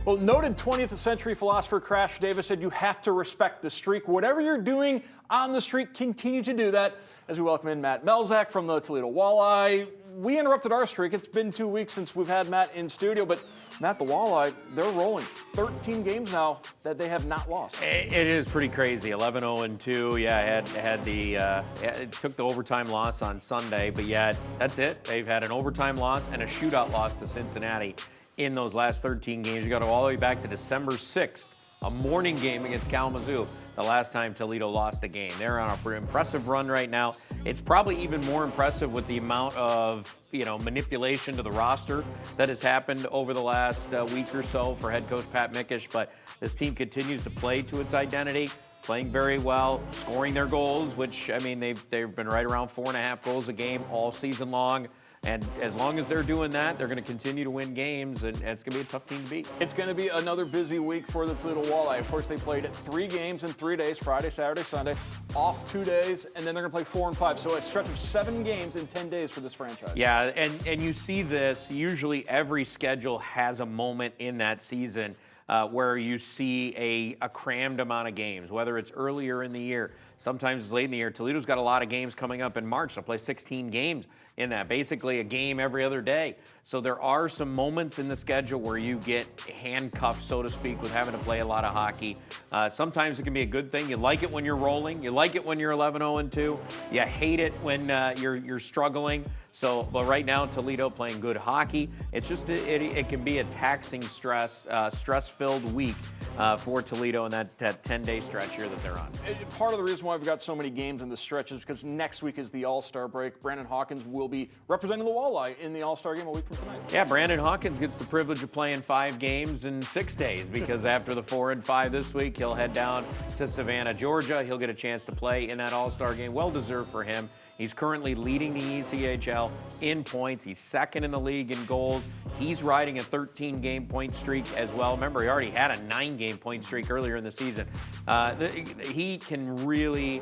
Well, noted 20th century philosopher Crash Davis said you have to respect the streak. Whatever you're doing on the streak, continue to do that. As we welcome in Matt Melzak from the Toledo Walleye. We interrupted our streak. It's been 2 weeks since we've had Matt in studio, but Matt, the Walleye, they're rolling. 13 games now that they have not lost. It is pretty crazy. 11-0-2. Yeah, it took the overtime loss on Sunday, but yeah, that's it. They've had an overtime loss and a shootout loss to Cincinnati in those last 13 games. You got to go all the way back to December 6th. A morning game against Kalamazoo, the last time Toledo lost a game. They're on an impressive run right now. It's probably even more impressive with the amount of manipulation to the roster that has happened over the last week or so for head coach Pat Mickish. But this team continues to play to its identity, playing very well, scoring their goals, which, I mean, they've been right around 4.5 goals a game all season long. And as long as they're doing that, they're going to continue to win games, and it's going to be a tough team to beat. It's going to be another busy week for the Toledo Walleye. Of course, they played 3 games in 3 days, Friday, Saturday, Sunday, off 2 days, and then they're going to play 4 and 5. So a stretch of 7 games in 10 days for this franchise. Yeah, and you see this, usually every schedule has a moment in that season where you see a crammed amount of games, whether it's earlier in the year, sometimes it's late in the year. Toledo's got a lot of games coming up in March. They'll play 16 games in that, basically a game every other day. So there are some moments in the schedule where you get handcuffed, so to speak, with having to play a lot of hockey. Sometimes it can be a good thing. You like it when you're rolling. You like it when you're 11-0-2. You hate it when you're struggling. But right now, Toledo playing good hockey. It's just it can be a taxing, stress-filled week for Toledo in that 10-day stretch here that they're on. Part of the reason why we've got so many games in the stretch is because next week is the All-Star break. Brandon Hawkins will be representing the Walleye in the All-Star game a week from tonight. Yeah, Brandon Hawkins gets the privilege of playing 5 games in 6 days because after the 4 and 5 this week, he'll head down to Savannah, Georgia. He'll get a chance to play in that All-Star game. Well-deserved for him. He's currently leading the ECHL in points. He's second in the league in goals. He's riding a 13-game point streak as well. Remember, he already had a 9-game point streak earlier in the season. He can really,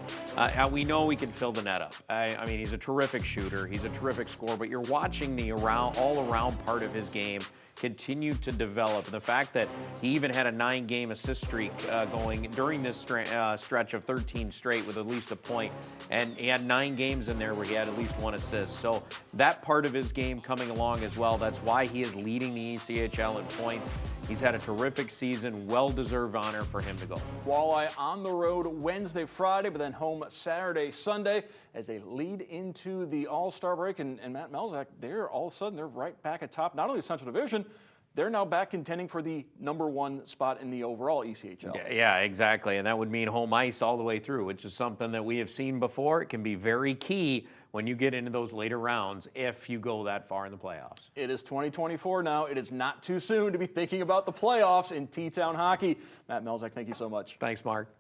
we know he can fill the net up. I mean, he's a terrific shooter. He's a terrific scorer, but you're watching the all-around part of his game continue to develop. And the fact that he even had a 9-game assist streak going during this stretch of 13 straight with at least a point, and he had 9 games in there where he had at least 1 assist. So that part of his game coming along as well. That's why he is leading the ECHL in points. He's had a terrific season, well-deserved honor for him to go. Walleye on the road Wednesday, Friday, but then home Saturday, Sunday as they lead into the All-Star break. And Matt Melzak, all of a sudden, they're right back atop not only the Central Division, they're now back contending for the #1 spot in the overall ECHL. Yeah, exactly. And that would mean home ice all the way through, which is something that we have seen before. It can be very key when you get into those later rounds if you go that far in the playoffs. It is 2024 now. It is not too soon to be thinking about the playoffs in T-Town hockey. Matt Melzak, thank you so much. Thanks, Mark.